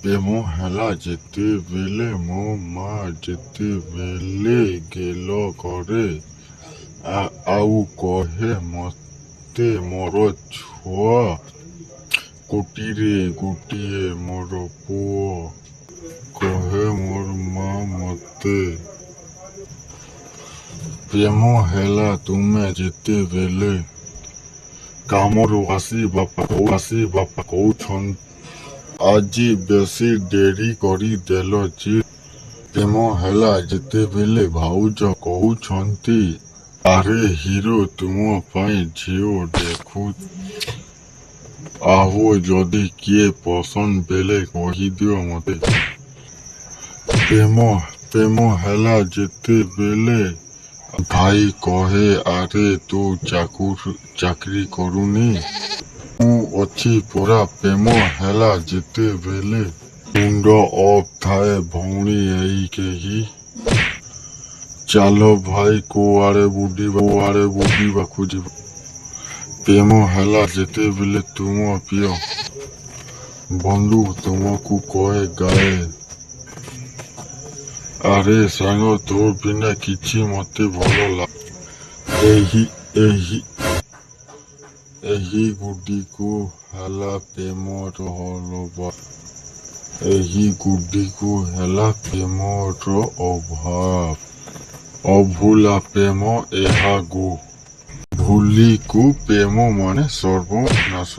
ପ୍ରେମ ହେଲା ଯେତେବେଳେ ମୋ ମା ଯେତେବେଳେ ଗେଲ କରେ ଆଉ କହେ ମତେ ମୋର ଛୁଆ କୋଟିରେ ଗୋଟିଏ ମୋର ପୁଅ କହେ ମୋର ମା ମତେ। ପ୍ରେମ ହେଲା ତୁମେ ଯେତେବେଳେ କାମରୁ ଆସି ବାପା କହୁଛନ୍ତି ଆଜି ବେଶୀ ଡେରି କରିଦେଲ ଯେ। ପ୍ରେମ ହେଲା ଯେତେବେଳେ ଭାଉଜ କହୁଛନ୍ତି ଆରେ ହିରୋ ତୁମ ପାଇଁ ଝିଅ ଦେଖୁ ଆହୁ ଯଦି କିଏ ପସନ୍ଦ ବେଲେ କହିଦିଅ ମତେ। ପ୍ରେମ ହେଲା ଯେତେବେଳେ ଭାଇ କହେ ଆରେ ତୁ ଚାକିରି କରୁନି ମୁଁ ଅଛି ପରା। ପ୍ରେମ ହେଲା ଯେତେବେଳେ ମୁଣ୍ଡ ଅଫ୍ ଥାଏ ଭଉଣୀ ଏଇ କେହି ଚାଲ ଭାଇ କୁଆଡେ ବୁଲିବାକୁ ଯିବା। ପ୍ରେମ ହେଲା ଯେତେବେଳେ ତୁମ ପ୍ରିୟ ବନ୍ଧୁ ତୁମକୁ କହେ ଗାଏ ଆରେ ସାଙ୍ଗ ତୋ ବିନା କିଛି ମତେ ଭଲ ଲାଗେ। ଏହି ଗୁଡ଼ିକୁ ହେଲା ପ୍ରେମର ଅଭାବ। ଏହି ଗୁଡ଼ିକୁ ହେଲା ପ୍ରେମର ଅଭାବ। ଅଭୁଲା ପ୍ରେମ ଏହାକୁ ଭୁଲିକୁ ପ୍ରେମ ମାନେ ସର୍ବନାଶ।